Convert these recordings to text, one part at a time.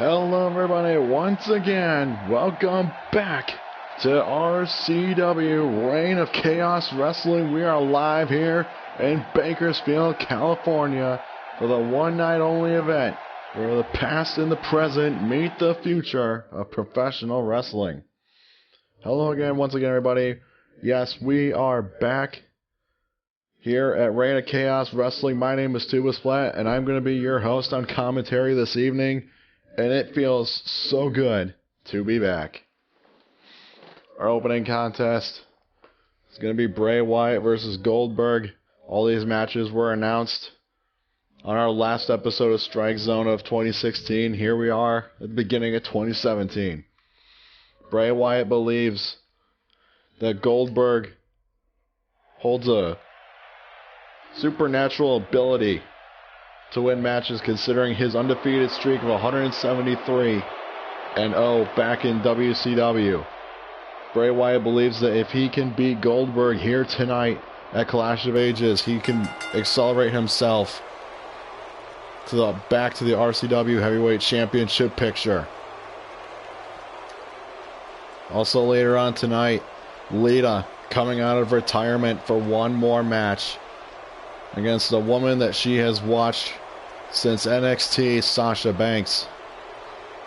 Hello everybody, once again, welcome back to RCW, Reign of Chaos Wrestling. We are live here in Bakersfield, California for the one night only event where the past and the present meet the future of professional wrestling. Hello again, once again everybody. Yes, we are back here at Reign of Chaos Wrestling. My name is Tuba Splat and I'm going to be your host on commentary this evening. And it feels so good to be back. Our opening contest is going to be Bray Wyatt versus Goldberg. All these matches were announced on our last episode of Strike Zone of 2016. Here we are at the beginning of 2017. Bray Wyatt believes that Goldberg holds a supernatural ability to win matches, considering his undefeated streak of 173-0 back in WCW. Bray Wyatt believes that if he can beat Goldberg here tonight at Clash of Ages, he can accelerate himself to back to the RCW Heavyweight Championship picture. Also later on tonight, Lita coming out of retirement for one more match against a woman that she has watched since NXT, Sasha Banks,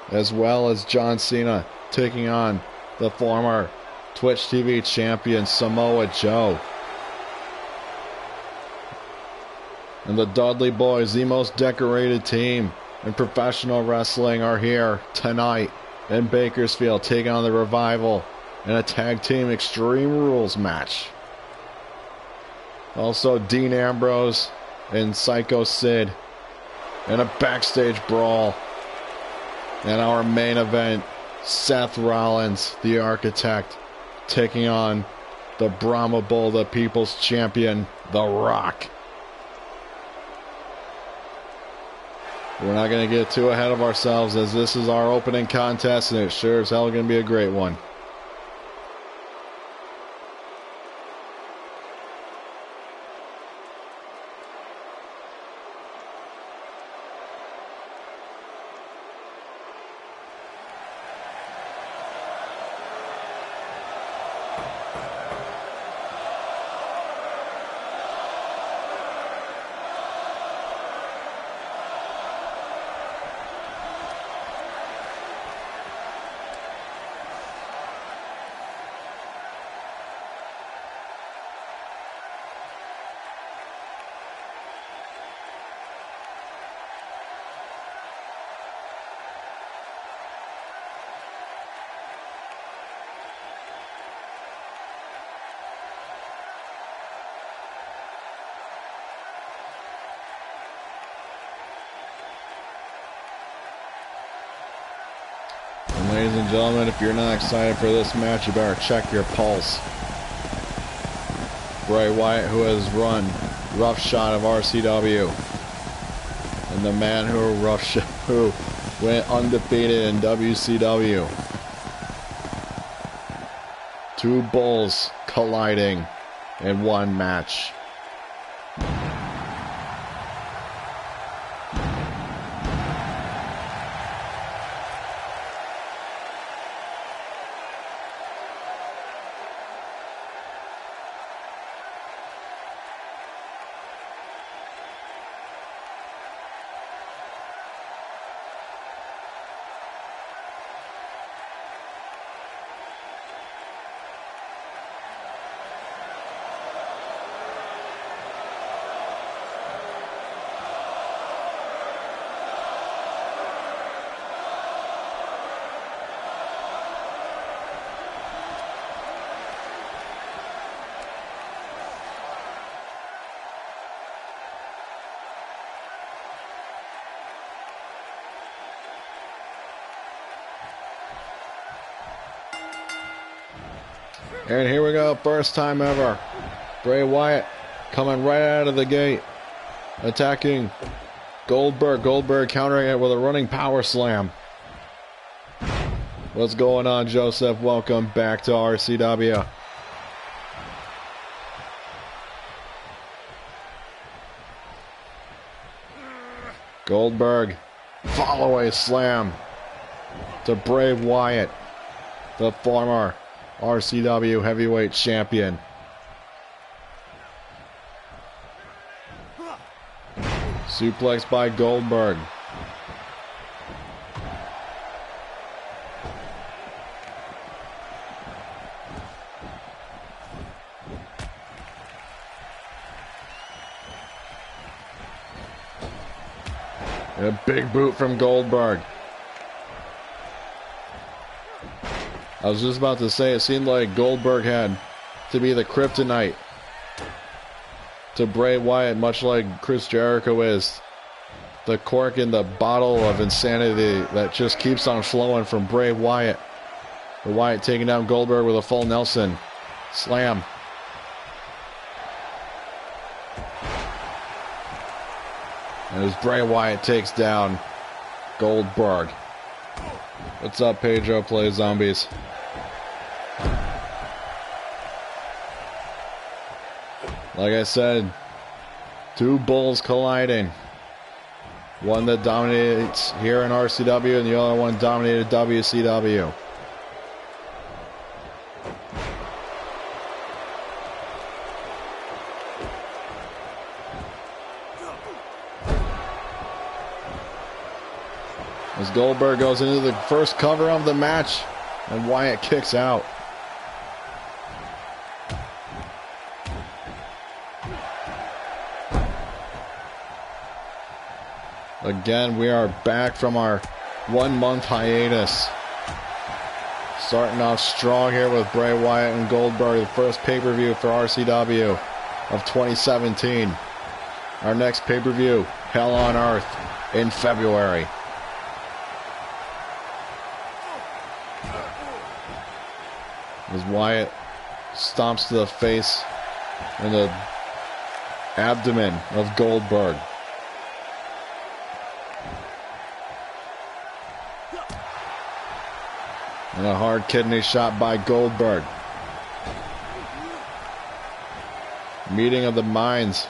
as well as John Cena taking on the former Twitch TV champion Samoa Joe. And the Dudley Boys, the most decorated team in professional wrestling, are here tonight in Bakersfield taking on the Revival in a tag team Extreme Rules match. Also Dean Ambrose and Psycho Sid in a backstage brawl. And our main event, Seth Rollins, the Architect, taking on the Brahma Bull, the People's Champion, The Rock. We're not going to get too ahead of ourselves, as this is our opening contest, and it sure as hell going to be a great one. Ladies and gentlemen, if you're not excited for this match, you better check your pulse. Bray Wyatt, who has run roughshod of RCW, and the man who went undefeated in WCW. Two bulls colliding in one match. And here we go, first time ever. Bray Wyatt coming right out of the gate, attacking Goldberg. Goldberg countering it with a running power slam. What's going on, Joseph? Welcome back to RCW. Goldberg, follow-away slam to Bray Wyatt, the former RCW heavyweight champion. Suplex by Goldberg. A big boot from Goldberg. I was just about to say, it seemed like Goldberg had to be the kryptonite to Bray Wyatt, much like Chris Jericho is the cork in the bottle of insanity that just keeps on flowing from Bray Wyatt. Wyatt taking down Goldberg with a full Nelson slam. And as Bray Wyatt takes down Goldberg. What's up, Pedro? Play Zombies. Like I said, two bulls colliding. One that dominates here in RCW and the other one dominated WCW. As Goldberg goes into the first cover of the match and Wyatt kicks out. Again, we are back from our 1 month hiatus. Starting off strong here with Bray Wyatt and Goldberg, the first pay-per-view for RCW of 2017. Our next pay-per-view, Hell on Earth, in February. As Wyatt stomps to the face and the abdomen of Goldberg. And a hard kidney shot by Goldberg. Meeting of the minds.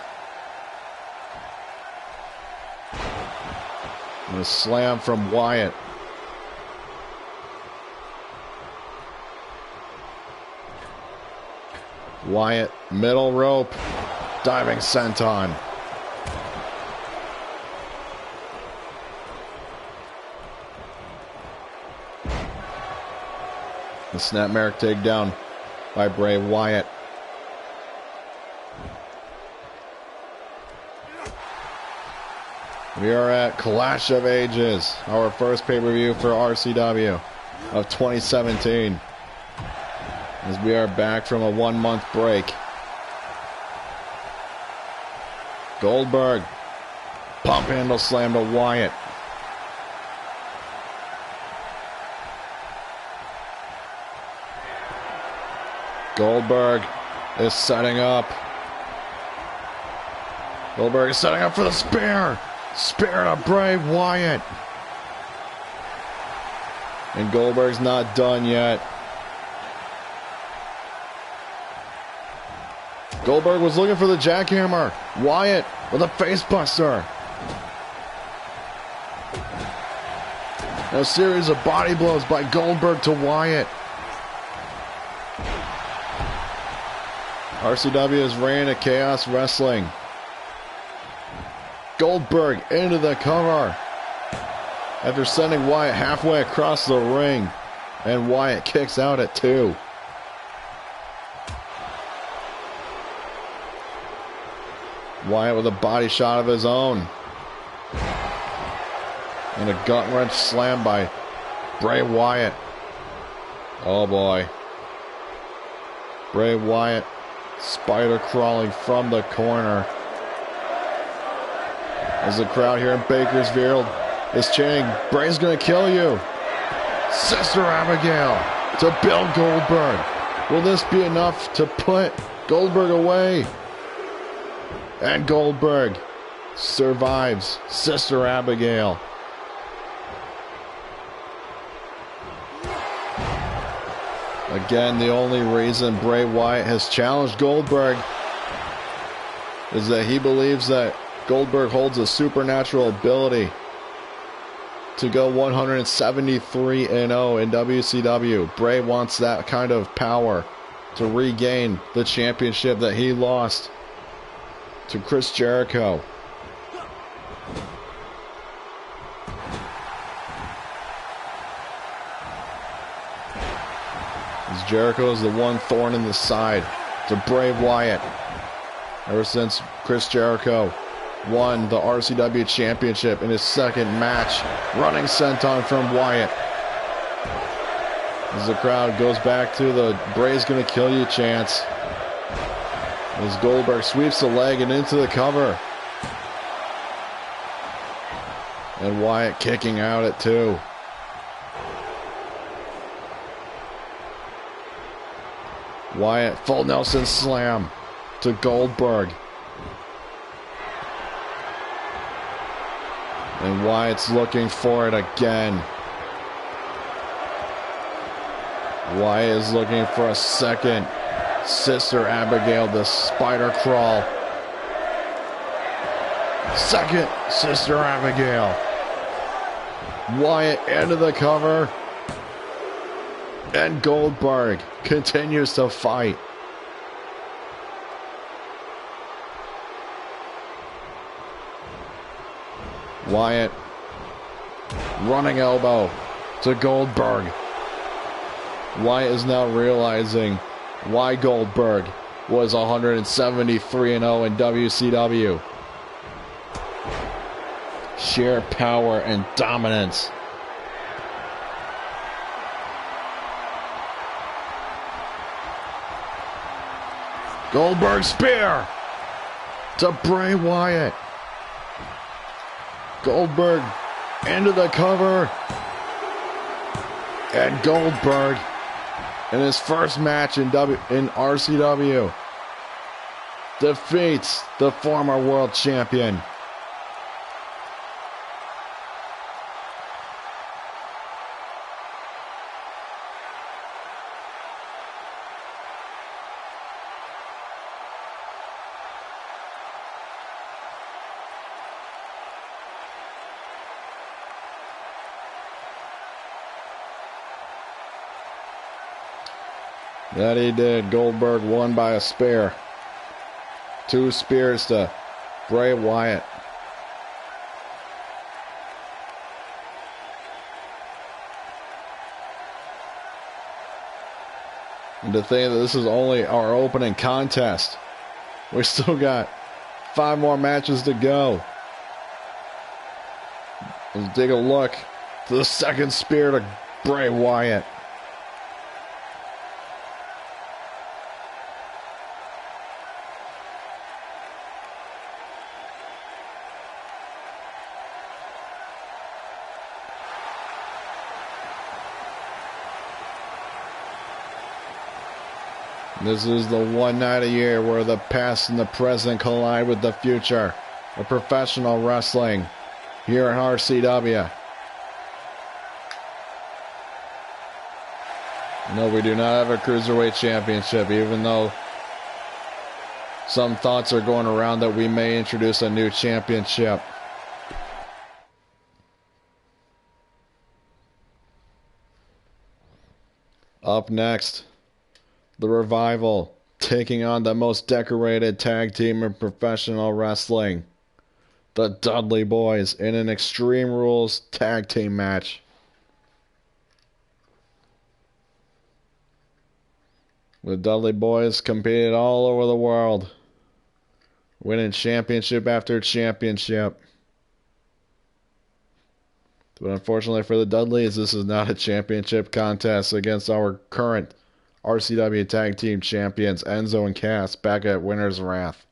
And a slam from Wyatt. Wyatt, middle rope, diving senton. The snapmare takedown by Bray Wyatt. We are at Clash of Ages, our first pay-per-view for RCW of 2017. As we are back from a 1 month break. Goldberg, pump handle slam to Wyatt. Goldberg is setting up. Goldberg is setting up for the spear. Spear to Bray Wyatt. And Goldberg's not done yet. Goldberg was looking for the jackhammer. Wyatt with a facebuster. A series of body blows by Goldberg to Wyatt. RCW is reign of Chaos Wrestling. Goldberg into the cover after sending Wyatt halfway across the ring. And Wyatt kicks out at 2. Wyatt with a body shot of his own. And a gut wrench slam by Bray Wyatt. Oh boy. Bray Wyatt spider crawling from the corner. As the crowd here in Bakersfield is chanting, Bray's gonna kill you. Sister Abigail to Bill Goldberg. Will this be enough to put Goldberg away? And Goldberg survives Sister Abigail. Again, the only reason Bray Wyatt has challenged Goldberg is that he believes that Goldberg holds a supernatural ability to go 173-0 in WCW. Bray wants that kind of power to regain the championship that he lost to Chris Jericho. As Jericho is the one thorn in the side to Bray Wyatt. Ever since Chris Jericho won the RCW championship in his second match. Running senton from Wyatt. As the crowd goes back to the Bray's gonna kill you chants. As Goldberg sweeps the leg and into the cover. And Wyatt kicking out at 2. Wyatt full Nelson slam to Goldberg. And Wyatt's looking for it again. Wyatt is looking for a second Sister Abigail, the spider crawl. Second Sister Abigail. Wyatt into the cover. And Goldberg continues to fight. Wyatt running elbow to Goldberg. Wyatt is now realizing why Goldberg was 173-0 in WCW. Sheer power and dominance. Goldberg spear to Bray Wyatt. Goldberg into the cover. And Goldberg in his first match in RCW defeats the former world champion. That he did. Goldberg won by a spear. 2 spears to Bray Wyatt. And to think that this is only our opening contest. We still got 5 more matches to go. Let's take a look to the second spear to Bray Wyatt. This is the one night a year where the past and the present collide with the future of professional wrestling here at RCW. No, we do not have a Cruiserweight Championship, even though some thoughts are going around that we may introduce a new championship. Up next, the Revival taking on the most decorated tag team in professional wrestling, the Dudley Boys, in an Extreme Rules tag team match. The Dudley Boys competed all over the world, winning championship after championship. But unfortunately for the Dudleys, this is not a championship contest against our current RCW Tag Team Champions, Enzo and Cass, back at Winter's Wrath.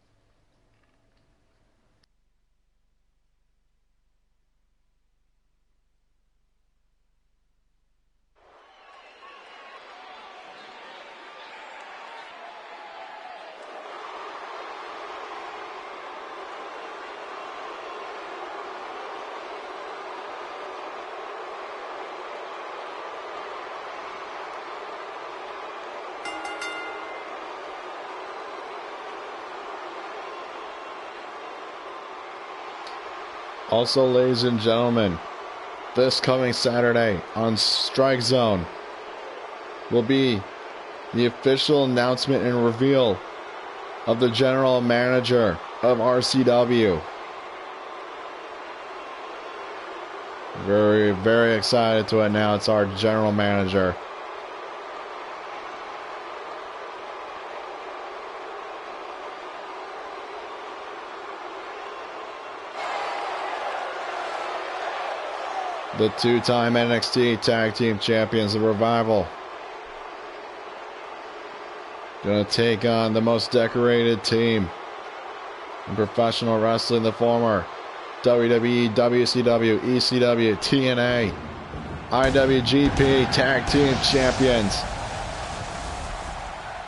Also, ladies and gentlemen, this coming Saturday on Strike Zone will be the official announcement and reveal of the general manager of RCW. Very, very excited to announce our general manager. The two-time NXT Tag Team Champions, the Revival, gonna take on the most decorated team in professional wrestling, the former WWE, WCW, ECW, TNA, IWGP Tag Team Champions,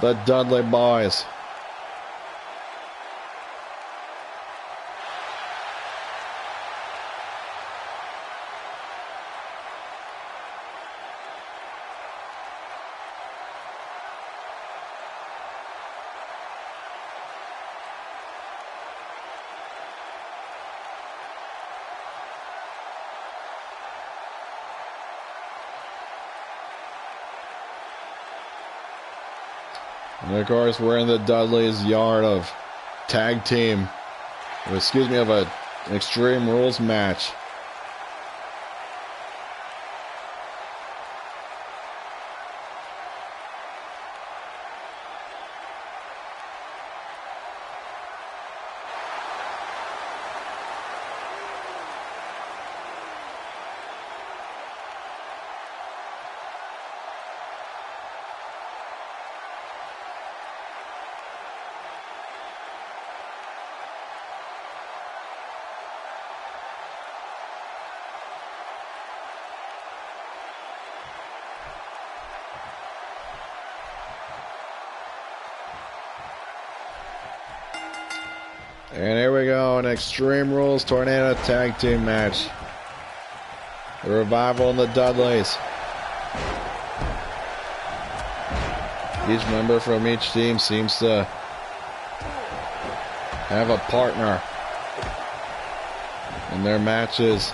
the Dudley Boys. And of course, we're in the Dudley's yard of tag team, of an Extreme Rules match. And here we go, an Extreme Rules Tornado Tag Team match. The Revival and the Dudleys. Each member from each team seems to have a partner in their matches.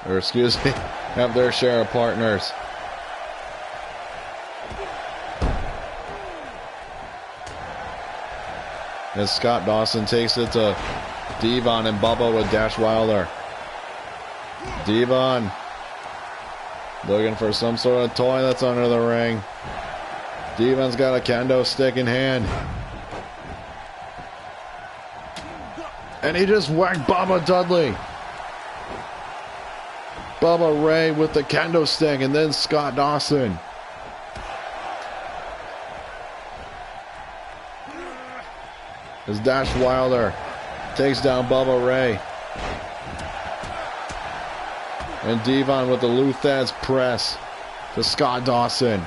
Or excuse me, have their share of partners. As Scott Dawson takes it to Devon and Bubba with Dash Wilder. Devon looking for some sort of toy that's under the ring. Devon's got a kendo stick in hand. And he just whacked Bubba Dudley. Bubba Ray with the kendo stick, and then Scott Dawson. As Dash Wilder takes down Bubba Ray. And Devon with the Luthez press to Scott Dawson.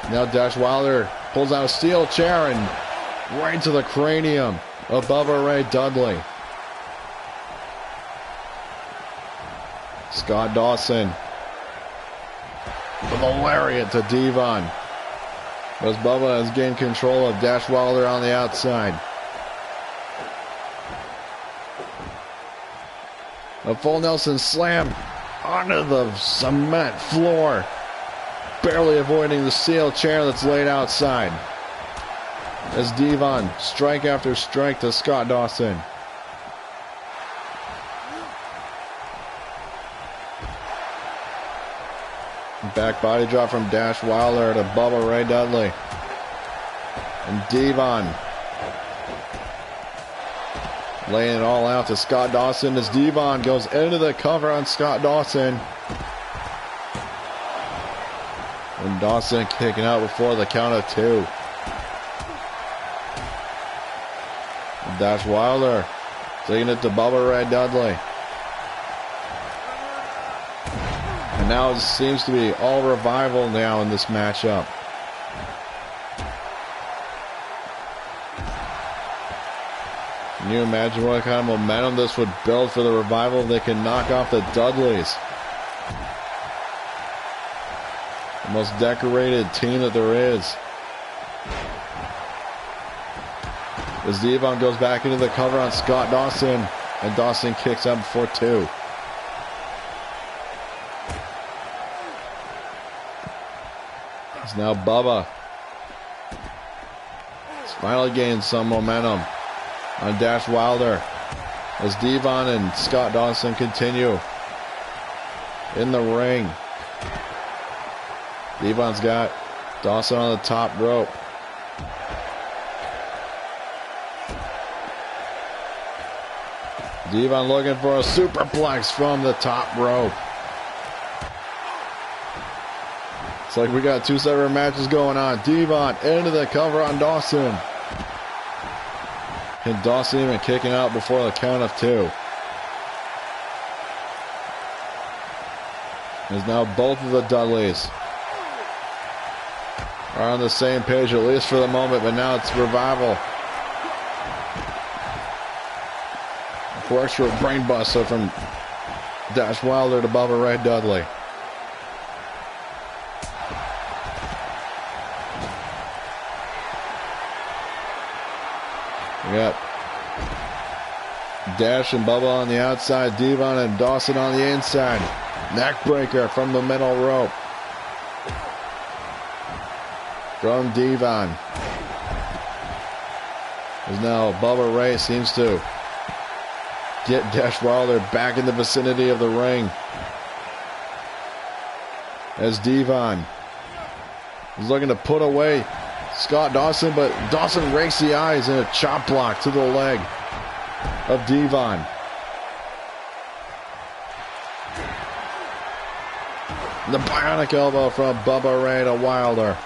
Now Dash Wilder pulls out a steel chair and right to the cranium of Bubba Ray Dudley. Scott Dawson with a lariat to Devon. As Bubba has gained control of Dash Wilder on the outside. A full Nelson slam onto the cement floor. Barely avoiding the steel chair that's laid outside. As Devon strike after strike to Scott Dawson. Back body drop from Dash Wilder to Bubba Ray Dudley. And Devon laying it all out to Scott Dawson as Devon goes into the cover on Scott Dawson. And Dawson kicking out before the count of 2. And Dash Wilder taking it to Bubba Ray Dudley. And now it seems to be all Revival now in this matchup. Can you imagine what kind of momentum this would build for the Revival if they can knock off the Dudleys? The most decorated team that there is. As Devon goes back into the cover on Scott Dawson, and Dawson kicks out before 2. now Bubba. He's finally gained some momentum on Dash Wilder as Devon and Scott Dawson continue in the ring. Devon's got Dawson on the top rope. Devon looking for a superplex from the top rope. It's like we got two separate matches going on. Devon into the cover on Dawson. And Dawson even kicking out before the count of 2. As now both of the Dudleys are on the same page, at least for the moment, but now it's Revival. Works for a brainbuster from Dash Wilder to Bubba Ray Dudley. We got Dash and Bubba on the outside, Devon and Dawson on the inside. Neckbreaker from the middle rope from Devon. As now Bubba Ray seems to get Dash Wilder back in the vicinity of the ring. As Devon is looking to put away Scott Dawson, but Dawson rakes the eyes in a chop block to the leg of Devon. The bionic elbow from Bubba Ray to Wilder.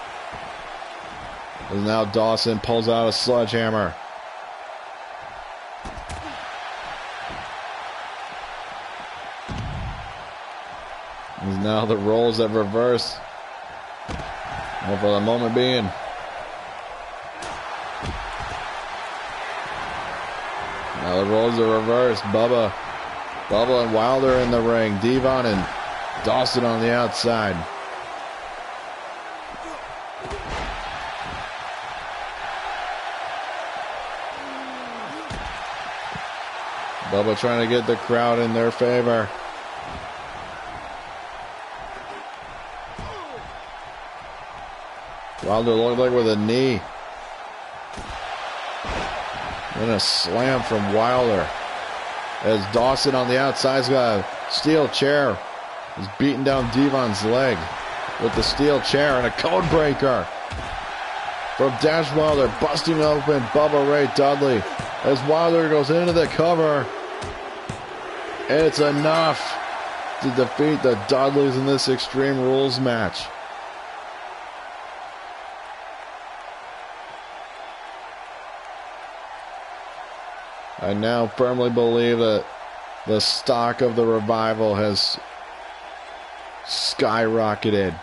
And now Dawson pulls out a sledgehammer. And now the roles have reversed. And for the moment being, now the roles are reversed. Bubba and Wilder in the ring. Devon and Dawson on the outside. Bubba trying to get the crowd in their favor. Wilder looked like with a knee. And a slam from Wilder. As Dawson on the outside's got a steel chair. He's beating down Devon's leg with the steel chair and a code breaker from Dash Wilder, busting open Bubba Ray Dudley as Wilder goes into the cover. And it's enough to defeat the Dudleys in this Extreme Rules match. I now firmly believe that the stock of the Revival has skyrocketed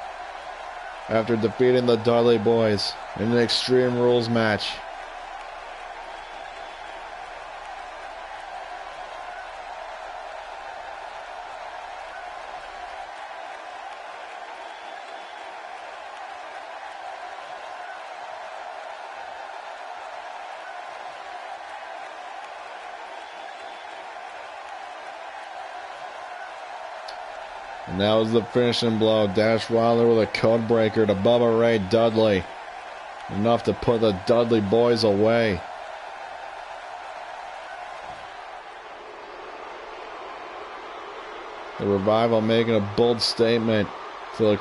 after defeating the Dudley Boys in an Extreme Rules match. And that was the finishing blow. Dash Wilder with a code breaker to Bubba Ray Dudley. Enough to put the Dudley Boys away. The Revival making a bold statement to the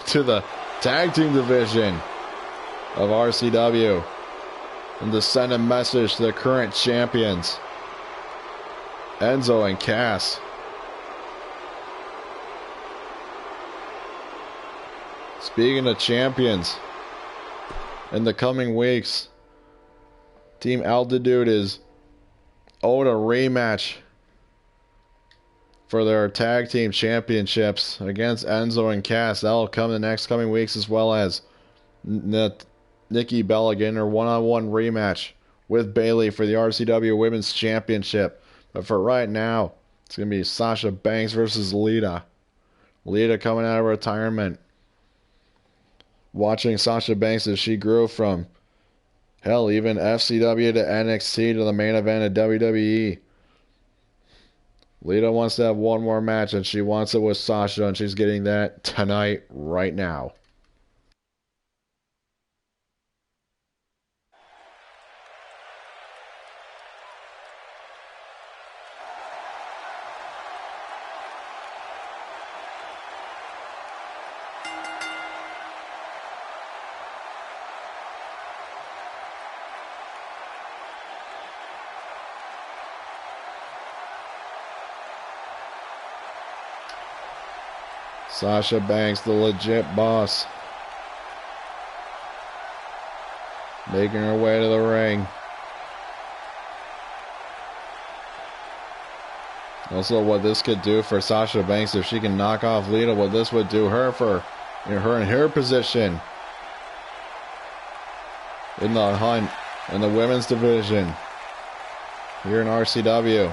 to the tag team division of RCW. And to send a message to the current champions, Enzo and Cass. Speaking of champions, in the coming weeks, Team Altitude is owed a rematch for their tag team championships against Enzo and Cass. That will come in the next coming weeks, as well as Nikki Bella getting her one-on-one rematch with Bayley for the RCW Women's Championship. But for right now, it's going to be Sasha Banks versus Lita. Lita coming out of retirement. Watching Sasha Banks as she grew from, hell, even FCW to NXT to the main event of WWE. Lita wants to have one more match, and she wants it with Sasha, and she's getting that tonight, right now. Sasha Banks, the legit boss, making her way to the ring. Also, what this could do for Sasha Banks if she can knock off Lita, what this would do her for her in her position in the hunt in the women's division here in RCW.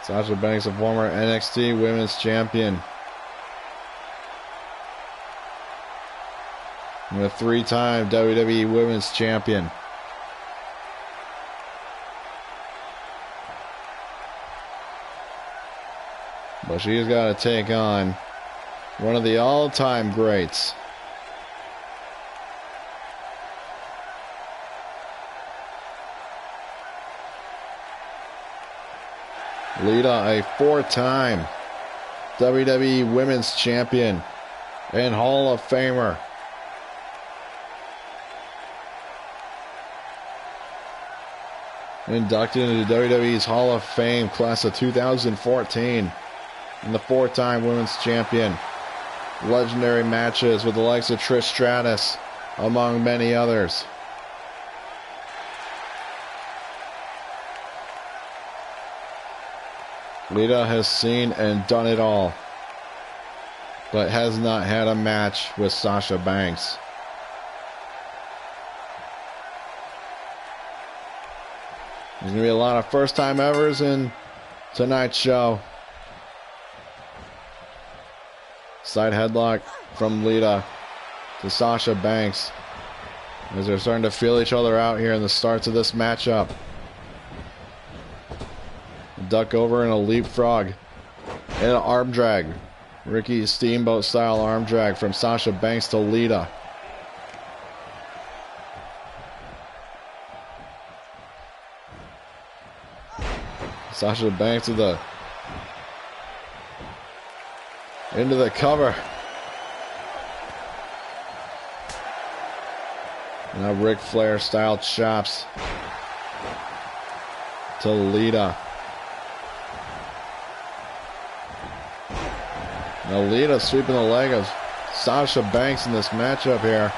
Sasha Banks, a former NXT Women's Champion, and a 3-time WWE Women's Champion. But she's got to take on one of the all-time greats. Lita, a 4-time WWE Women's Champion and Hall of Famer. Inducted into WWE's Hall of Fame class of 2014. And the 4-time Women's Champion. Legendary matches with the likes of Trish Stratus, among many others. Lita has seen and done it all, but has not had a match with Sasha Banks. There's going to be a lot of first-time evers in tonight's show. Side headlock from Lita to Sasha Banks as they're starting to feel each other out here in the starts of this matchup. Duck over and a leapfrog and an arm drag. Ricky Steamboat style arm drag from Sasha Banks to Lita. Sasha Banks with the into the cover. Now Ric Flair style chops to Lita. Now Lita sweeping the leg of Sasha Banks in this matchup here.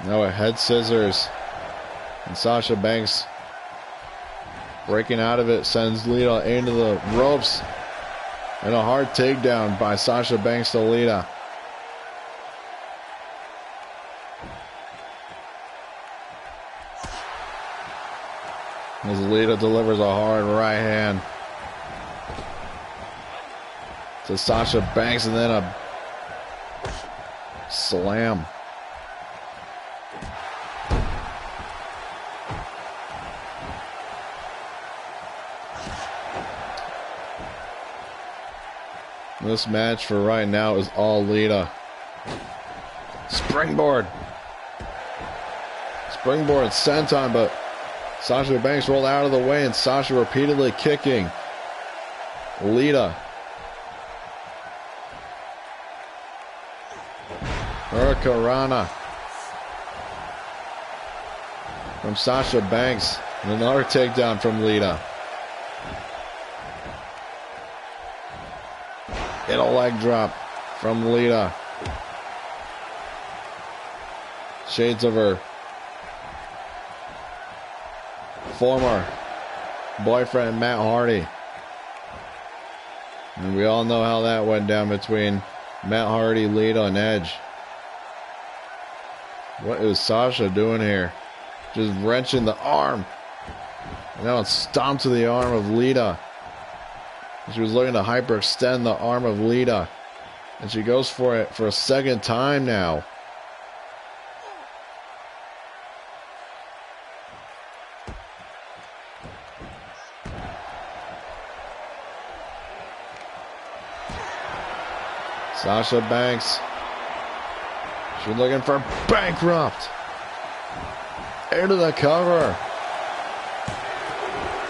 Now a head scissors. And Sasha Banks breaking out of it sends Lita into the ropes. And a hard takedown by Sasha Banks to Lita. As Lita delivers a hard right hand to Sasha Banks and then a slam. This match for right now is all Lita. Springboard. Springboard senton, but Sasha Banks rolled out of the way and Sasha repeatedly kicking Lita. Hurricanrana from Sasha Banks and another takedown from Lita. And a leg drop from Lita. Shades of her former boyfriend Matt Hardy. And we all know how that went down between Matt Hardy, Lita, and Edge. What is Sasha doing here? Just wrenching the arm. And now it's stomped to the arm of Lita. She was looking to hyperextend the arm of Lita. And she goes for it for a second time now. Sasha Banks. She's looking for bankrupt. Into the cover.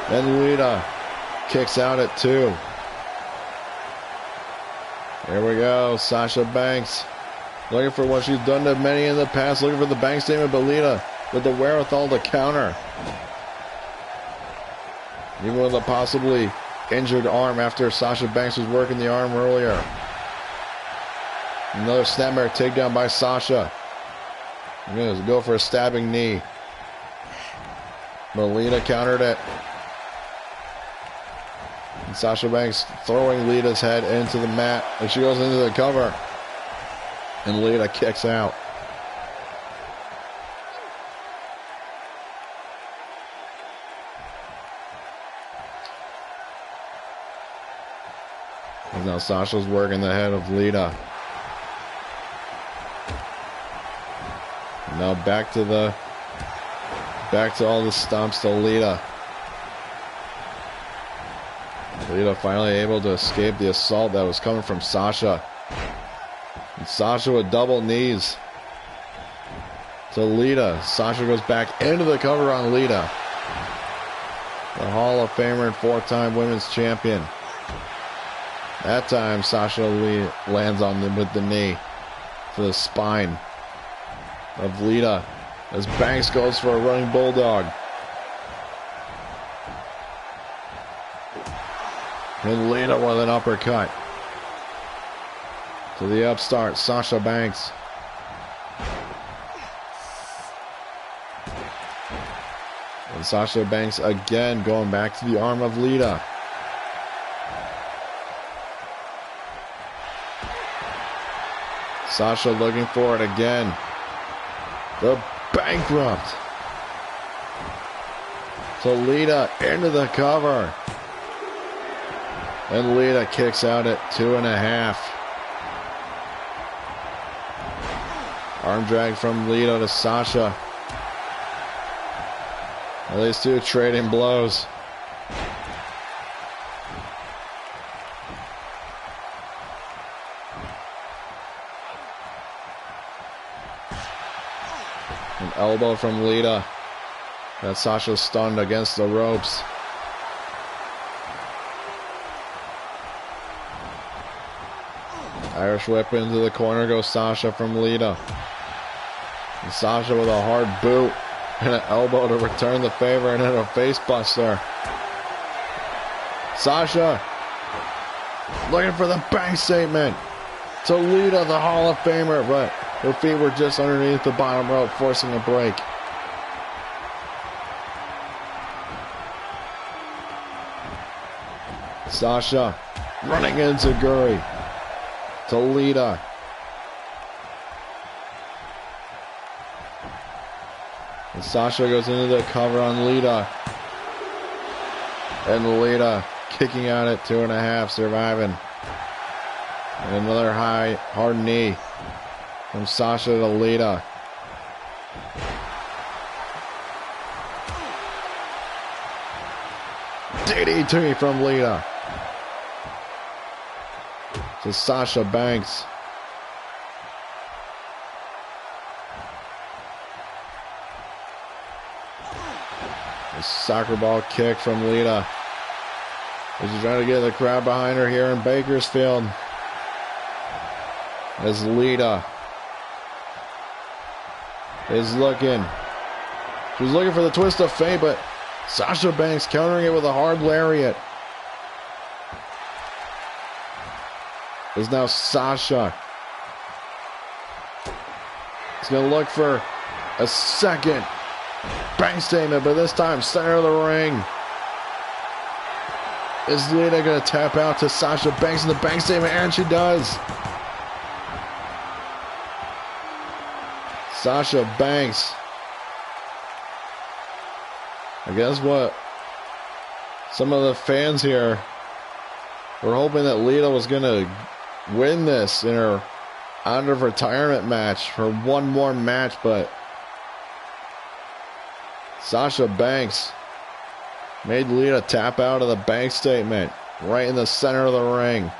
Then Lita kicks out at 2. Here we go. Sasha Banks Looking for what she's done to many in the past. Looking for the bank statement, but Lita with the wherewithal to counter. Even with a possibly injured arm after Sasha Banks was working the arm earlier. Another snapmare takedown by Sasha. I'm going to go for a stabbing knee. But Lita countered it. And Sasha Banks throwing Lita's head into the mat. And she goes into the cover. And Lita kicks out. And now Sasha's working the head of Lita. Now back to all the stomps to Lita. Lita finally able to escape the assault that was coming from Sasha. And Sasha with double knees to Lita. Sasha goes back into the cover on Lita. The Hall of Famer and 4-time women's champion. That time Sasha Lee lands on them with the knee to the spine of Lita as Banks goes for a running bulldog. And Lita with an uppercut to the upstart, Sasha Banks. And Sasha Banks again going back to the arm of Lita. Sasha looking for it again. The bankrupt to Lita into the cover. And Lita kicks out at 2.5. Arm drag from Lita to Sasha. Well, these two trading blows. An elbow from Lita. That Sasha stunned against the ropes. Irish whip into the corner goes Sasha from Lita. And Sasha with a hard boot and an elbow to return the favor and then a face buster. Sasha looking for the bank statement to Lita, the Hall of Famer, but her feet were just underneath the bottom rope, forcing a break. Sasha running into Guri to Lita. And Sasha goes into the cover on Lita. And Lita kicking out at 2.5, surviving. And another hard knee from Sasha to Lita. DDT from Lita to Sasha Banks. A soccer ball kick from Lita. She's trying to get the crowd behind her here in Bakersfield. As Lita is looking. She's looking for the twist of fate, but Sasha Banks countering it with a hard lariat. Is now Sasha. He's going to look for a second bank statement, but this time center of the ring. Is Lita going to tap out to Sasha Banks in the bank statement? And she does. Sasha Banks. I guess what some of the fans here were hoping that Lita was going to win this in her out of retirement match for one more match, but Sasha Banks made Lita tap out of the bank statement right in the center of the ring.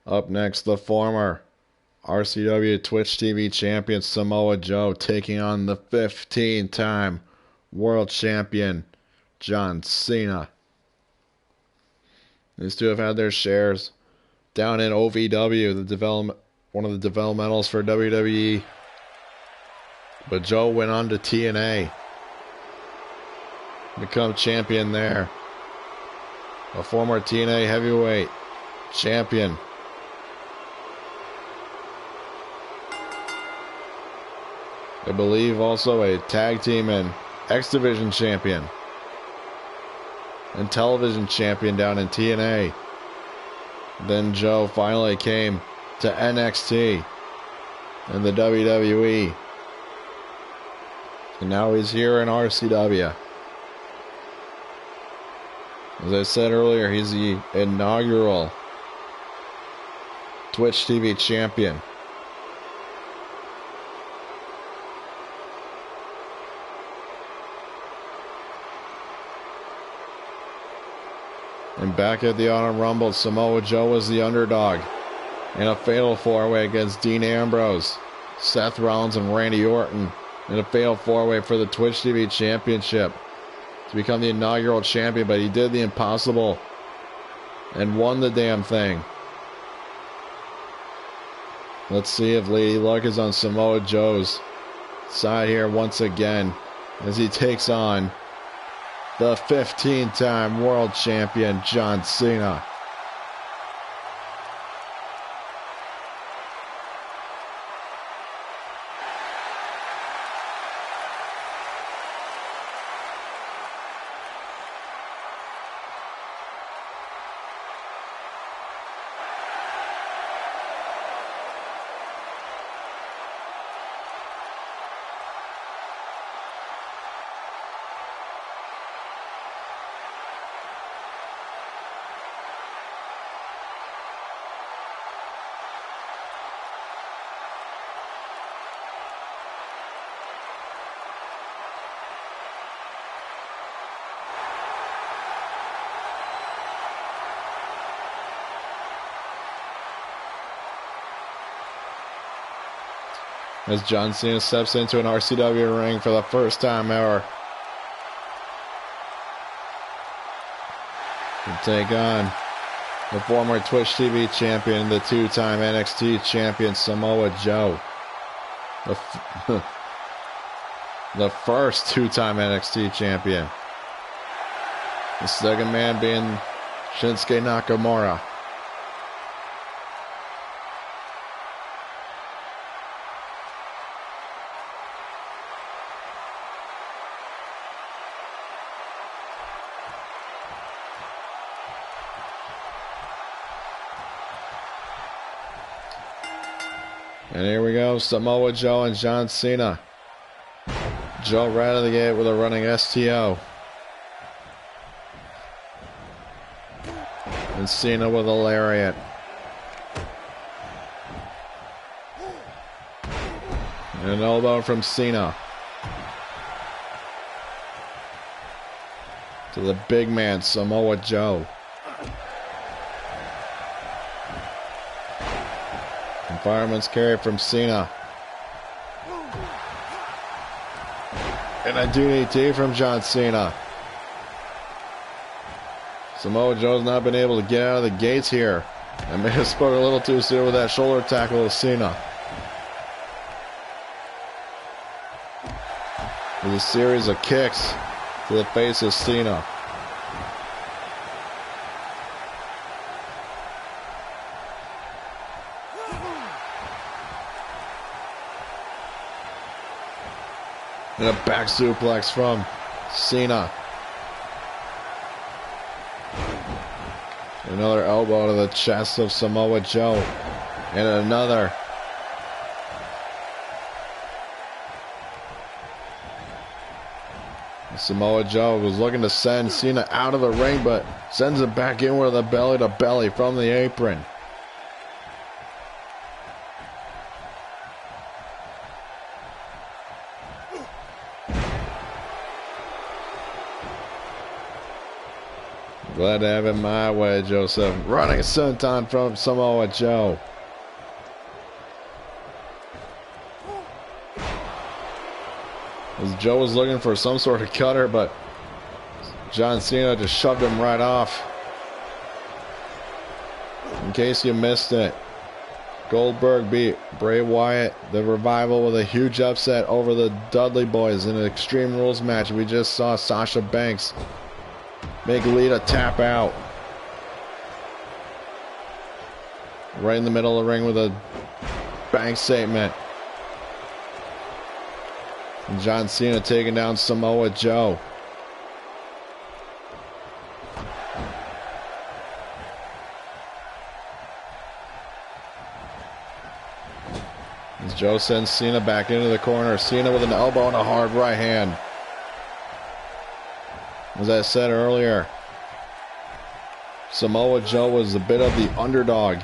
Up next, the former RCW Twitch TV champion Samoa Joe taking on the 15-time world champion John Cena. These two have had their shares down in OVW, one of the developmentals for WWE. But Joe went on to TNA, become champion there. A former TNA heavyweight champion. I believe also a tag team and X Division champion. And television champion down in TNA. Then Joe finally came to NXT and the WWE. And now he's here in RCW. As I said earlier, he's the inaugural Twitch TV champion. And back at the Autumn Rumble, Samoa Joe was the underdog in a fatal four-way against Dean Ambrose, Seth Rollins, and Randy Orton in a fatal four-way for the Twitch TV Championship to become the inaugural champion, but he did the impossible and won the damn thing. Let's see if Lady Luck is on Samoa Joe's side here once again as he takes on the 15-time world champion John Cena. As John Cena steps into an RCW ring for the first time ever to take on the former Twitch TV champion, the two-time NXT champion Samoa Joe. The first two-time NXT champion. The second man being Shinsuke Nakamura. And here we go, Samoa Joe and John Cena. Joe right out of the gate with a running STO. And Cena with a lariat. And an elbow from Cena. To the big man, Samoa Joe. Fireman's carry from Cena. And a DDT from John Cena. Samoa Joe's not been able to get out of the gates here. I may have spoke a little too soon with that shoulder tackle of Cena. With a series of kicks to the face of Cena. And a back suplex from Cena. Another elbow to the chest of Samoa Joe. And another. Samoa Joe was looking to send Cena out of the ring, but sends him back in with a belly to belly from the apron. Glad to have it my way, Joseph. Running a senton from Samoa Joe. As Joe was looking for some sort of cutter, but John Cena just shoved him right off. In case you missed it, Goldberg beat Bray Wyatt, the Revival, with a huge upset over the Dudley Boys in an Extreme Rules match. We just saw Sasha Banks make Lita tap out. Right in the middle of the ring with a bank statement. And John Cena taking down Samoa Joe. As Joe sends Cena back into the corner. Cena with an elbow and a hard right hand. As I said earlier, Samoa Joe was a bit of the underdog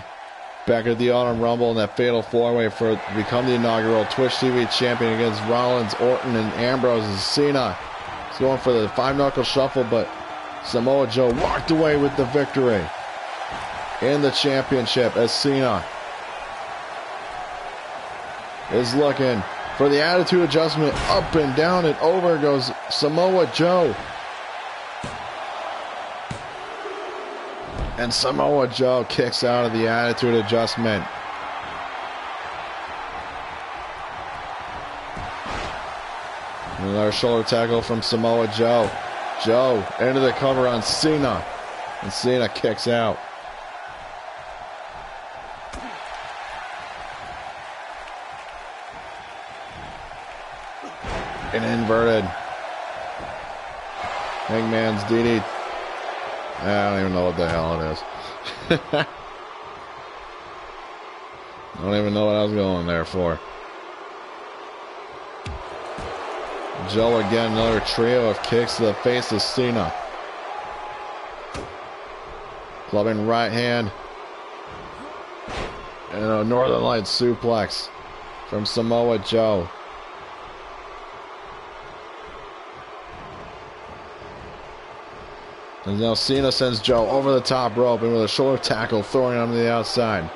back at the Autumn Rumble in that fatal four-way to become the inaugural Twitch TV champion against Rollins, Orton, and Ambrose. And Cena is going for the five-knuckle shuffle, but Samoa Joe walked away with the victory in the championship as Cena is looking for the attitude adjustment. Up and down and over goes Samoa Joe. And Samoa Joe kicks out of the attitude adjustment. Another shoulder tackle from Samoa Joe. Joe into the cover on Cena. And Cena kicks out. An inverted Hangman's DDT. I don't even know what the hell it is. I don't even know what I was going there for. Joe again, another trio of kicks to the face of Cena. Clubbing right hand. And a Northern Lights suplex from Samoa Joe. And now Cena sends Joe over the top rope and with a shoulder tackle throwing him to the outside.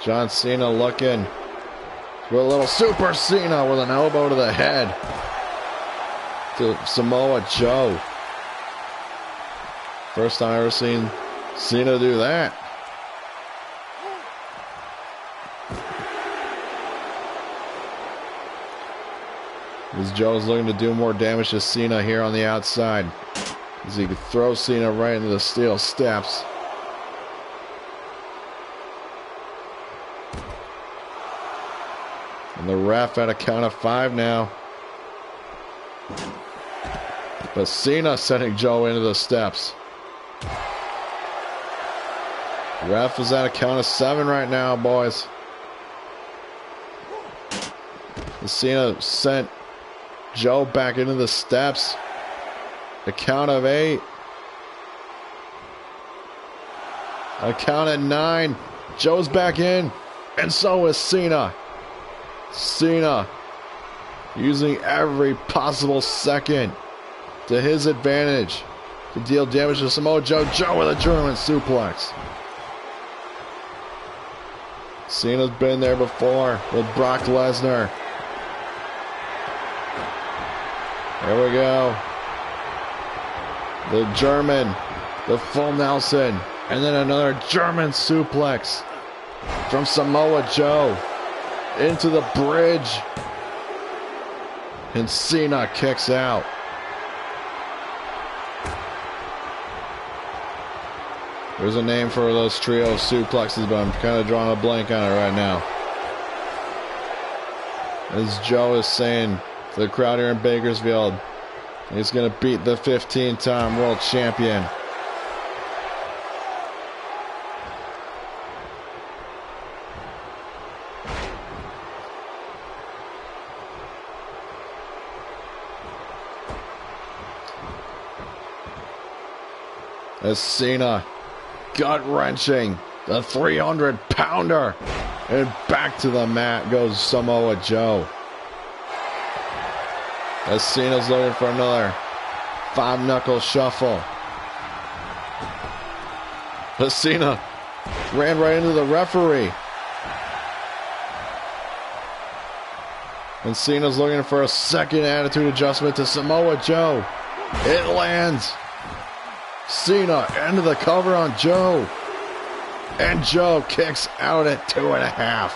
John Cena looking with a little Super Cena with an elbow to the head to Samoa Joe. First time I've ever seen Cena do that. As Joe's looking to do more damage to Cena here on the outside. As he could throw Cena right into the steel steps. And the ref at a count of 5 now. But Cena sending Joe into the steps. Ref is at a count of 7 right now, boys. And Cena sent Joe back into the steps. A count of 8. A count of 9. Joe's back in. And so is Cena. Cena using every possible second to his advantage to deal damage to Samoa Joe. Joe with a German suplex. Cena's been there before with Brock Lesnar. There we go. The German, the full Nelson, and then another German suplex from Samoa Joe into the bridge. And Cena kicks out. There's a name for those trio suplexes, but I'm kind of drawing a blank on it right now. As Joe is saying to the crowd here in Bakersfield, he's going to beat the 15-time world champion. As Cena, gut-wrenching, the 300-pounder, and back to the mat goes Samoa Joe. As Cena's looking for another 5-knuckle shuffle. But Cena ran right into the referee. And Cena's looking for a second attitude adjustment to Samoa Joe. It lands. Cena into the cover on Joe. And Joe kicks out at 2.5.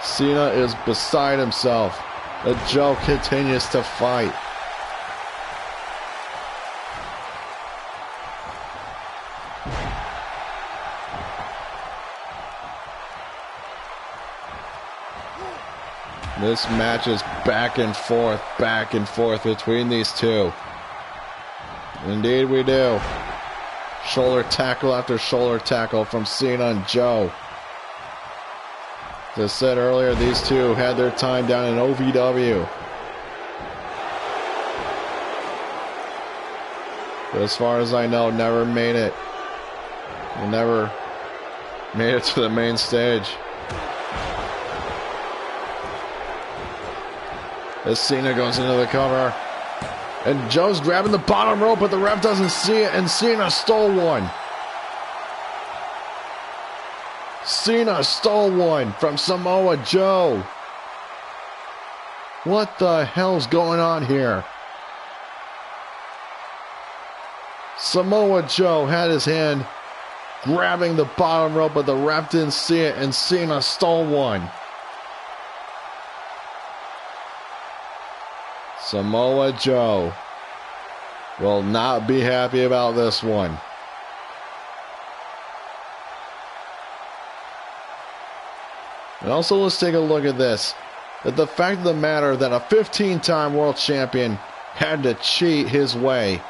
Cena is beside himself. But Joe continues to fight. This match is back and forth between these two. Indeed we do. Shoulder tackle after shoulder tackle from Cena and Joe. As I said earlier, these two had their time down in OVW. But as far as I know, never made it. They never made it to the main stage. As Cena goes into the cover. And Joe's grabbing the bottom rope, but the ref doesn't see it, and Cena stole one. Cena stole one from Samoa Joe. What the hell's going on here? Samoa Joe had his hand grabbing the bottom rope, but the ref didn't see it, and Cena stole one. Samoa Joe will not be happy about this one. And also, let's take a look at this. That the fact of the matter that a 15-time world champion had to cheat his way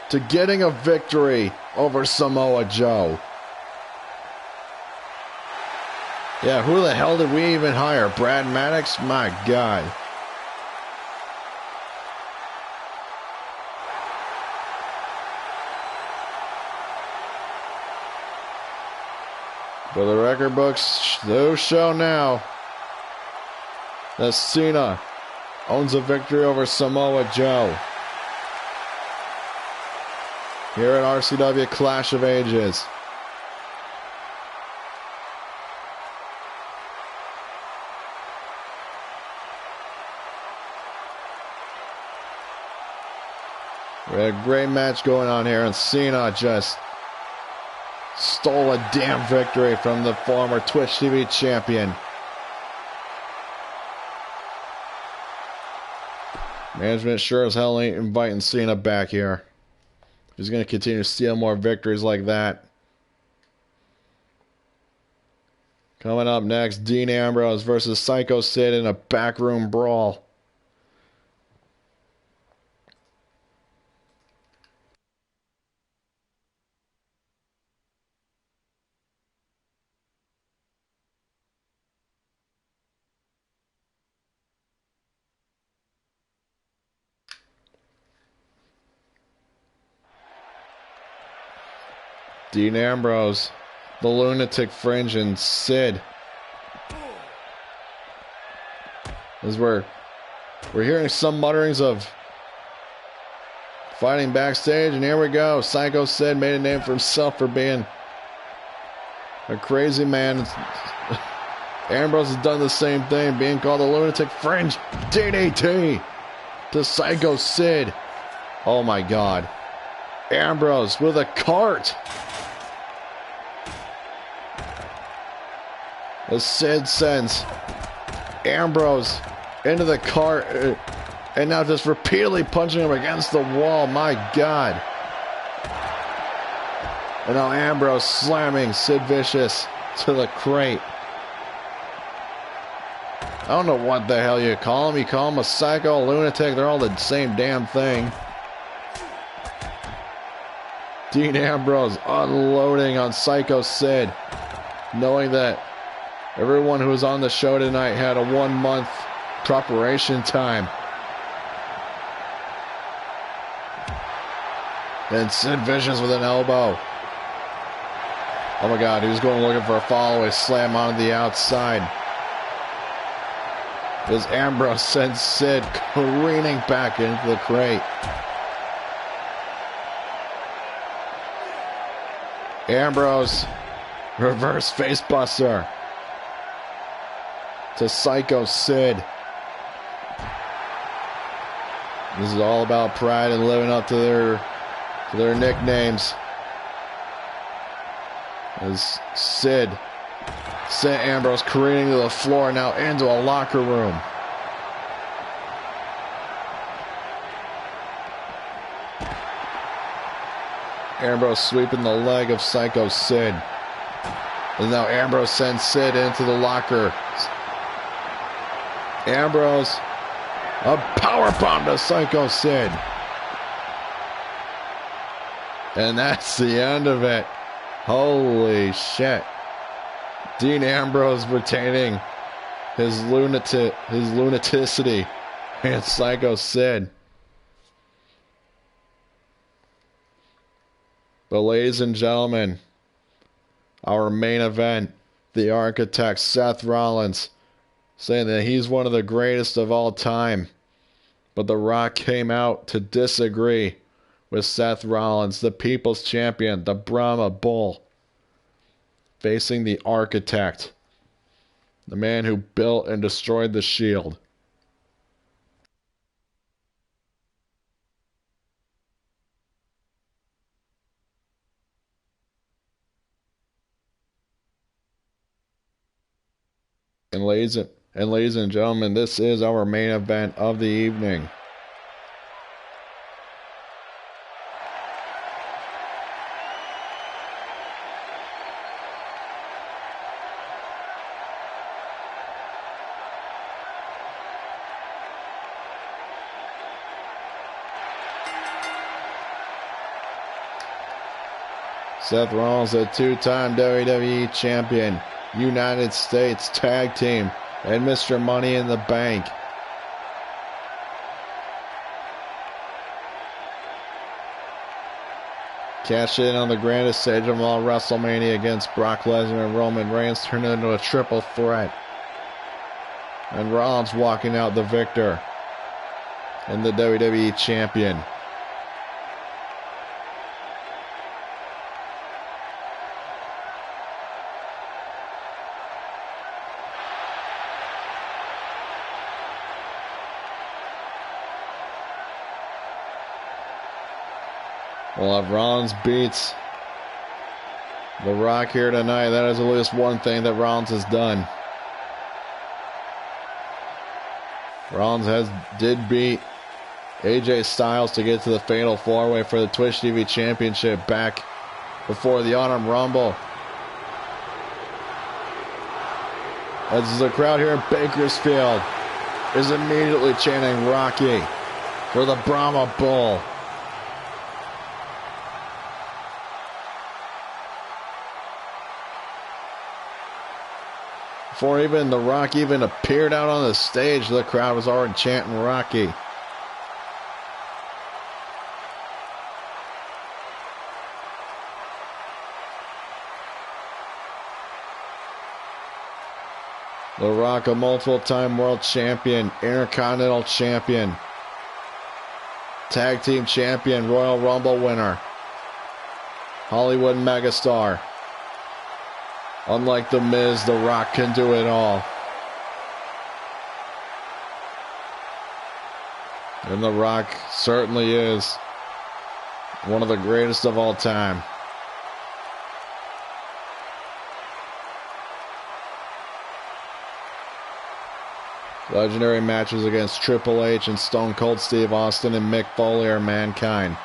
to getting a victory over Samoa Joe. Yeah, who the hell did we even hire? Brad Maddox? My God. But the record books do show now that Cena owns a victory over Samoa Joe here at RCW Clash of Ages. We had a great match going on here, and Cena just stole a damn victory from the former Twitch TV champion. Management sure as hell ain't inviting Cena back here. He's going to continue to steal more victories like that. Coming up next, Dean Ambrose versus Psycho Sid in a backroom brawl. Dean Ambrose, the Lunatic Fringe, and Sid. As we're hearing some mutterings of fighting backstage, and here we go. Psycho Sid made a name for himself for being a crazy man. Ambrose has done the same thing, being called the Lunatic Fringe. DDT to Psycho Sid. Oh my God. Ambrose with a cart. As Sid sends Ambrose into the cart, and now just repeatedly punching him against the wall. My God. And now Ambrose slamming Sid Vicious to the crate. I don't know what the hell you call him. You call him a psycho, a lunatic. They're all the same damn thing. Dean Ambrose unloading on Psycho Sid, knowing that everyone who was on the show tonight had a 1-month preparation time. And Sid Vicious with an elbow. Oh my God, he was going looking for a follow-away slam on the outside. as Ambrose sends Sid careening back into the crate. Ambrose, reverse facebuster to Psycho Sid. This is all about pride and living up to their nicknames. As Sid sent Ambrose careening to the floor, now into a locker room. Ambrose sweeping the leg of Psycho Sid. And now Ambrose sends Sid into the locker. Ambrose, a powerbomb to Psycho Sid. And that's the end of it. Holy shit. Dean Ambrose retaining his lunaticity and Psycho Sid. But ladies and gentlemen, our main event, the Architect Seth Rollins, saying that he's one of the greatest of all time. But The Rock came out to disagree with Seth Rollins, the People's Champion, the Brahma Bull, facing the Architect, the man who built and destroyed the Shield. And ladies and gentlemen, this is our main event of the evening. Seth Rollins, a two-time WWE Champion, United States Tag Team, and Mr. Money in the Bank. Cashed in on the grandest stage of all, WrestleMania, against Brock Lesnar and Roman Reigns, turned into a triple threat. And Rollins walking out the victor and the WWE Champion. Well, if Rollins beats The Rock here tonight, that is at least one thing that Rollins has done. Rollins did beat AJ Styles to get to the Fatal 4-Way for the Twitch TV Championship back before the Autumn Rumble. As the crowd here in Bakersfield is immediately chanting Rocky for the Brahma Bull. Before even The Rock even appeared out on the stage, the crowd was already chanting Rocky. The Rock, a multiple-time world champion, Intercontinental champion, Tag Team champion, Royal Rumble winner, Hollywood megastar. Unlike The Miz, The Rock can do it all. And The Rock certainly is one of the greatest of all time. Legendary matches against Triple H and Stone Cold Steve Austin and Mick Foley are Mankind.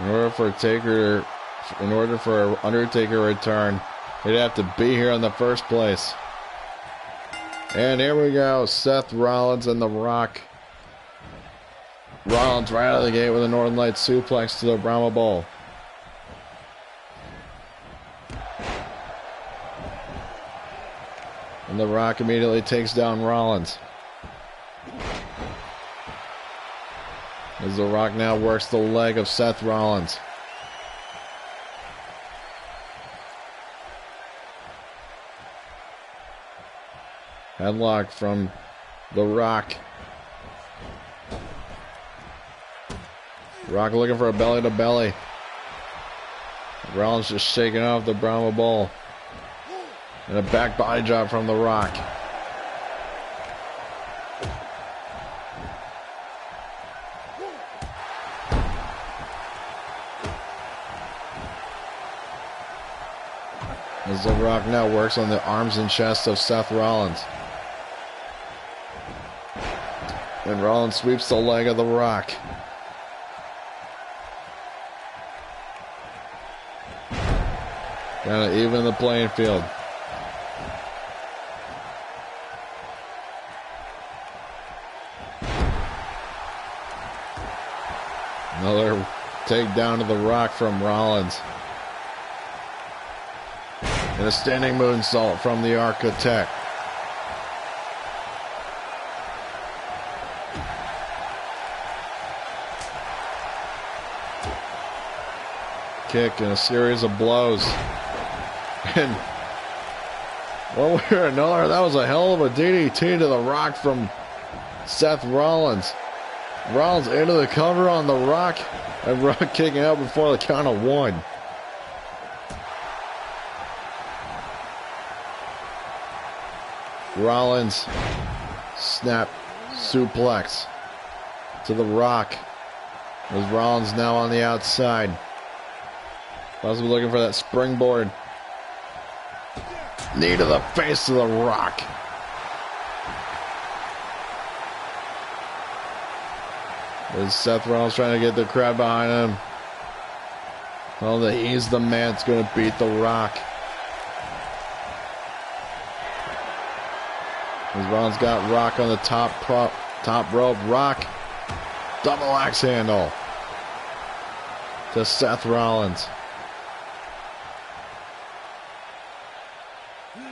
In order for Undertaker to return, he'd have to be here in the first place. And here we go, Seth Rollins and The Rock. Rollins right out of the gate with a Northern Lights suplex to the Brahma Bull. And The Rock immediately takes down Rollins. As The Rock now works the leg of Seth Rollins. Headlock from The Rock. Rock looking for a belly to belly. Rollins just shaking off the Brahma Bull. And a back body drop from The Rock. As The Rock now works on the arms and chest of Seth Rollins. And Rollins sweeps the leg of The Rock. Kind of even the playing field. Another takedown to The Rock from Rollins. And a standing moonsault from the Architect. Kick and a series of blows. And one way or another, that was a hell of a DDT to The Rock from Seth Rollins. Rollins into the cover on The Rock, and Rock kicking out before the count of one. Rollins snap suplex to The Rock. As Rollins now on the outside. Possibly looking for that springboard. Knee to the face of The Rock. As Seth Rollins trying to get the crowd behind him. Well, he's the man that's going to beat The Rock. As Rollins got Rock on the top rope. Rock. Double axe handle. To Seth Rollins.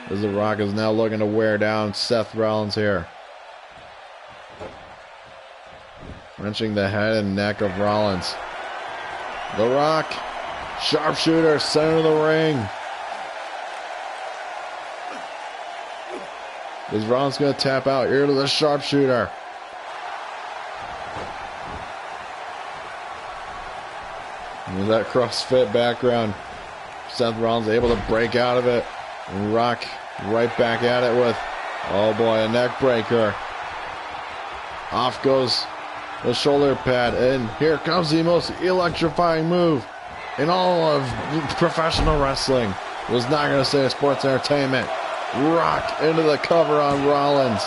As The Rock is now looking to wear down Seth Rollins here. Wrenching the head and neck of Rollins. The Rock. Sharpshooter, center of the ring. Is Rollins going to tap out? Here to the sharpshooter. And with that CrossFit background, Seth Rollins able to break out of it. And Rock right back at it with, oh boy, a neck breaker. Off goes the shoulder pad, and here comes the most electrifying move in all of professional wrestling. Was not going to say sports entertainment. Rock into the cover on Rollins.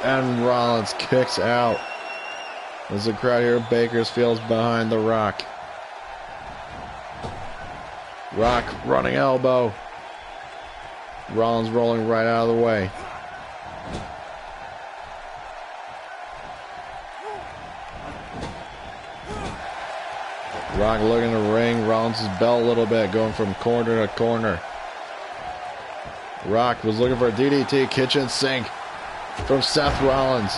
And Rollins kicks out. As the crowd here at Bakersfield's behind The Rock. Rock running elbow. Rollins rolling right out of the way. Rock looking to ring Rollins' bell a little bit, going from corner to corner. Rock was looking for a DDT kitchen sink from Seth Rollins.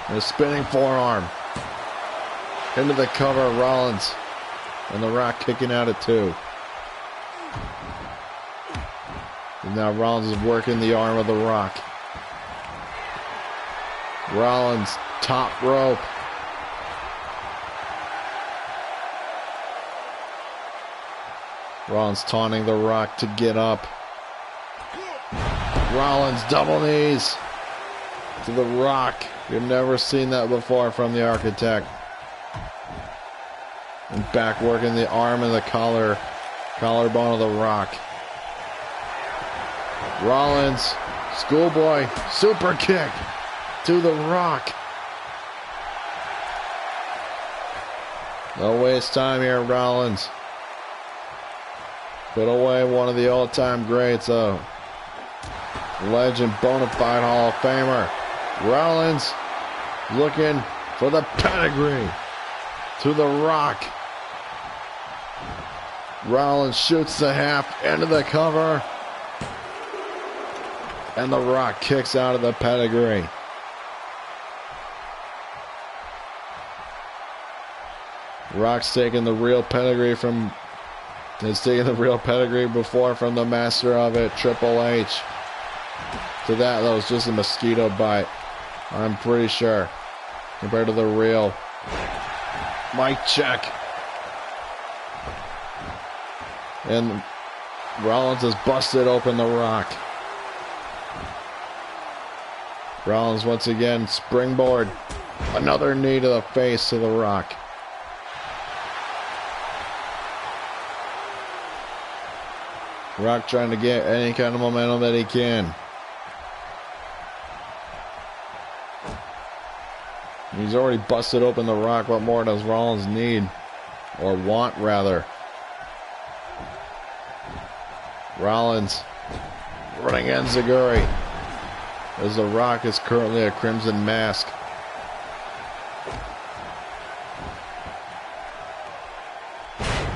And a spinning forearm. Into the cover of Rollins. And The Rock kicking out at two. And now Rollins is working the arm of The Rock. Rollins, top rope. Rollins taunting The Rock to get up. Rollins double knees to The Rock. You've never seen that before from the Architect. And back working the arm and the collarbone of The Rock. Rollins, schoolboy, super kick to The Rock. Don't waste time here, Rollins. Put away one of the all-time greats, legend, bona fide Hall of Famer. Rollins looking for the pedigree to The Rock. Rollins shoots the half into the cover. And The Rock kicks out of the pedigree. Rock's taking the real pedigree from... He's taking the real pedigree before from the master of it, Triple H. To that was just a mosquito bite, I'm pretty sure, compared to the real. Mic check. And Rollins has busted open The Rock. Rollins once again, springboard. Another knee to the face to The Rock. Rock trying to get any kind of momentum that he can. He's already busted open The Rock. What more does Rollins need? Or want, rather. Rollins running Enziguri. As The Rock is currently a Crimson Mask.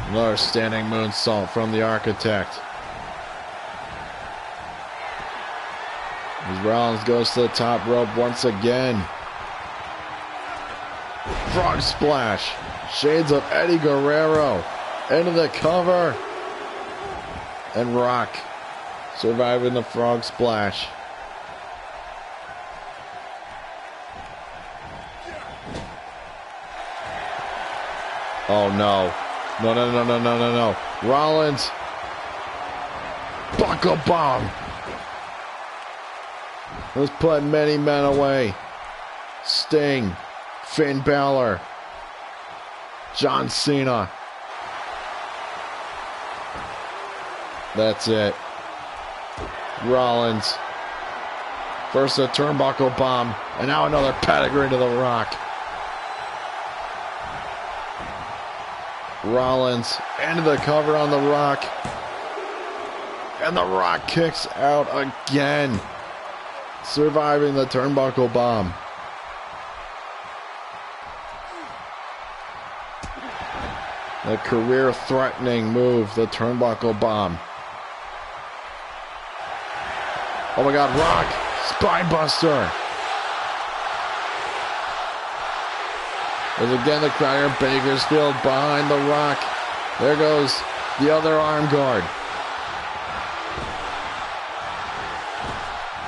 Another standing moonsault from the Architect. As Rollins goes to the top rope once again. Frog splash. Shades of Eddie Guerrero. Into the cover. And Rock surviving the frog splash. Oh no. No. Rollins. Buckle bomb. Has put many men away. Sting. Finn Balor. John Cena. That's it. Rollins. First a turnbuckle bomb. And now another pedigree to The Rock. Rollins into the cover on The Rock. And The Rock kicks out again. Surviving the turnbuckle bomb. The career-threatening move, the turnbuckle bomb. Oh my God, Rock! Spinebuster! There's again the crowd here, Bakersfield behind The Rock. There goes the other arm guard.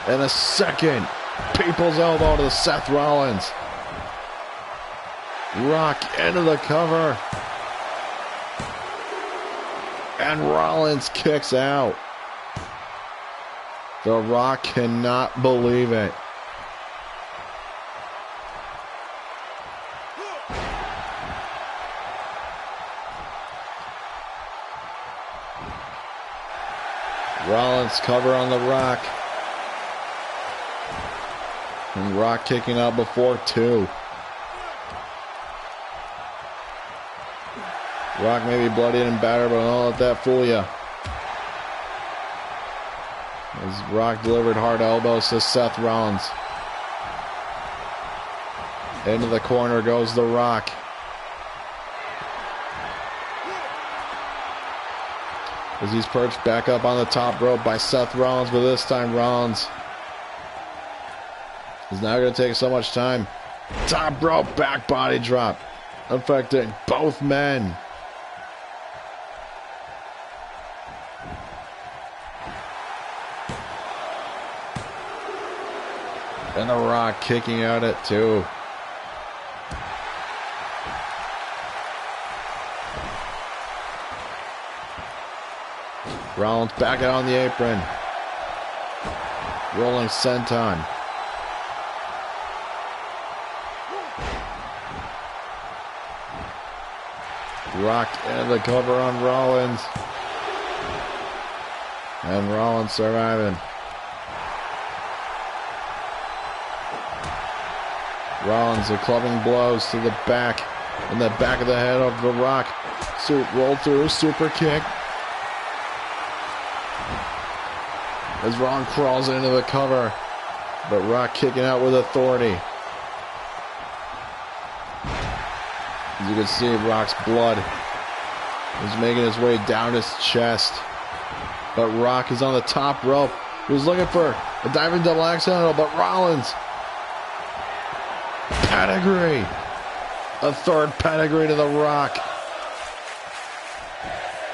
And a second people's elbow to Seth Rollins. Rock into the cover. And Rollins kicks out. The Rock cannot believe it. Rollins cover on The Rock. And Rock kicking out before two. Rock may be bloodied and battered, but don't let that fool you. As Rock delivered hard elbows to Seth Rollins. Into the corner goes The Rock. As he's perched back up on the top rope by Seth Rollins, but this time Rollins is not going to take so much time. Top rope back body drop, affecting both men. And The Rock kicking out at two. Rollins back out on the apron. Rolling senton. Rock into the cover on Rollins. And Rollins surviving. Rollins, the clubbing blows to the back in the back of the head of The Rock. Roll through, super kick. As Ron crawls into the cover, but Rock kicking out with authority. As you can see, Rock's blood is making its way down his chest. But Rock is on the top rope. He was looking for a diving double axe handle, but Rollins. Pedigree. A third pedigree to The Rock.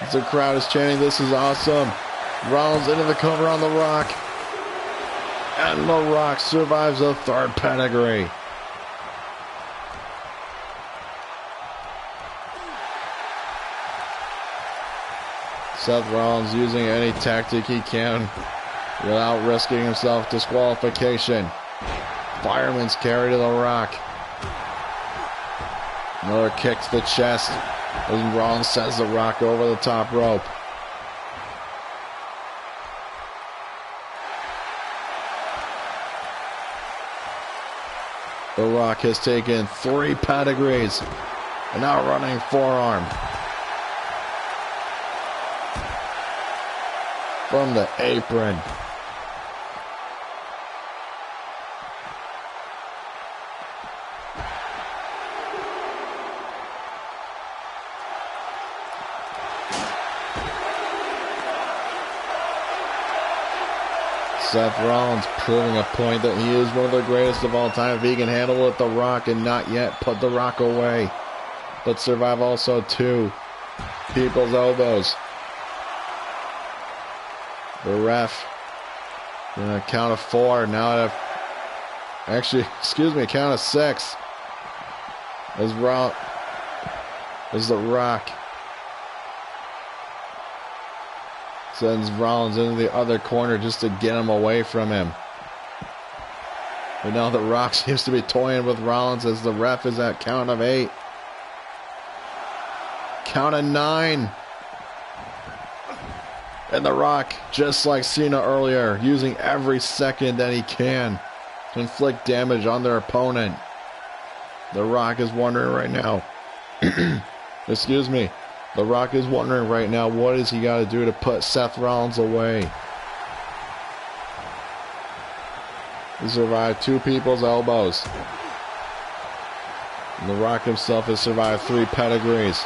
As the crowd is chanting, "This is awesome." Rollins into the cover on The Rock. And The Rock survives a third pedigree. Seth Rollins using any tactic he can without risking himself disqualification. Fireman's carry to The Rock. Another kick to the chest as Rollins sends The Rock over the top rope. The Rock has taken 3 pedigrees and now running forearm from the apron. Seth Rollins proving a point that he is one of the greatest of all time. If he can handle it, The Rock, and not yet put The Rock away, but survive also 2 people's elbows. The ref in a count of 4. Now at count of 6. As The Rock sends Rollins into the other corner just to get him away from him. But now The Rock seems to be toying with Rollins as the ref is at count of 8. Count of 9. And The Rock, just like Cena earlier, using every second that he can to inflict damage on their opponent. The Rock is wondering right now. Excuse me. The Rock is wondering right now, what has he got to do to put Seth Rollins away? He survived 2 people's elbows. And The Rock himself has survived 3 pedigrees.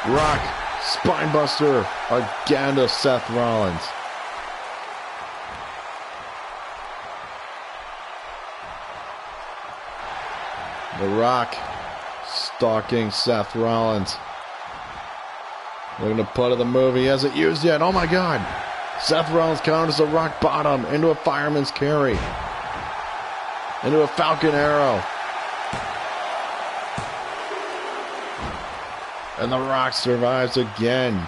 Rock, spinebuster again to Seth Rollins. The Rock stalking Seth Rollins. Looking to put in the move. He hasn't used yet. Oh my God. Seth Rollins counters the rock bottom into a fireman's carry. Into a Falcon Arrow. And The Rock survives again.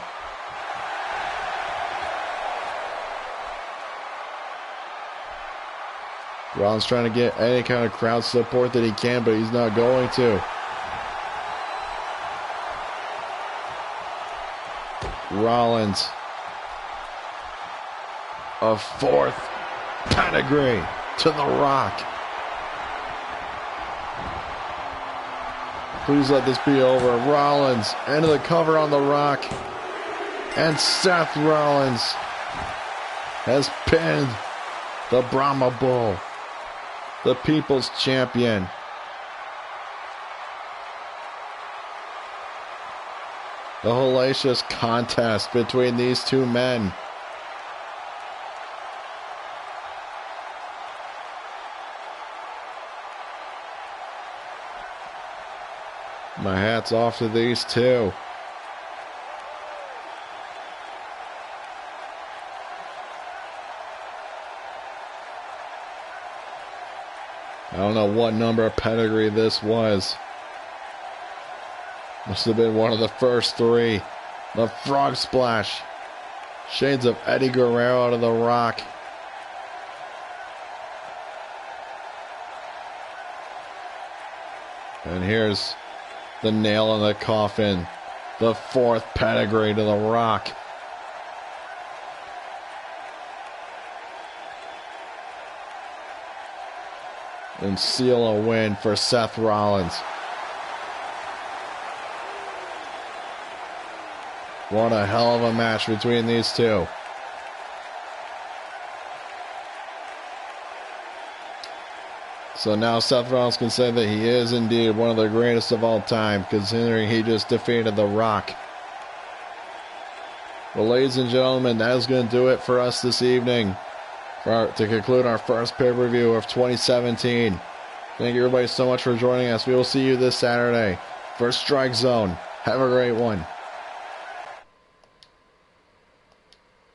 Rollins trying to get any kind of crowd support that he can, but he's not going to. Rollins, a 4th pedigree to The Rock. Please let this be over. Rollins into the cover on The Rock. And Seth Rollins has pinned the Brahma Bull, the People's Champion. The hellacious contest between these 2 men. My hat's off to these 2. I don't know what number of pedigree this was. Must have been one of the first 3. The frog splash. Shades of Eddie Guerrero out of The Rock. And here's the nail in the coffin. The 4th pedigree to The Rock. and seal a win for Seth Rollins. What a hell of a match between these two. So now Seth Rollins can say that he is indeed one of the greatest of all time, considering he just defeated The Rock. Well, ladies and gentlemen, that is going to do it for us this evening to conclude our first pay-per-view of 2017. Thank you everybody so much for joining us. We will see you this Saturday for Strike Zone. Have a great one.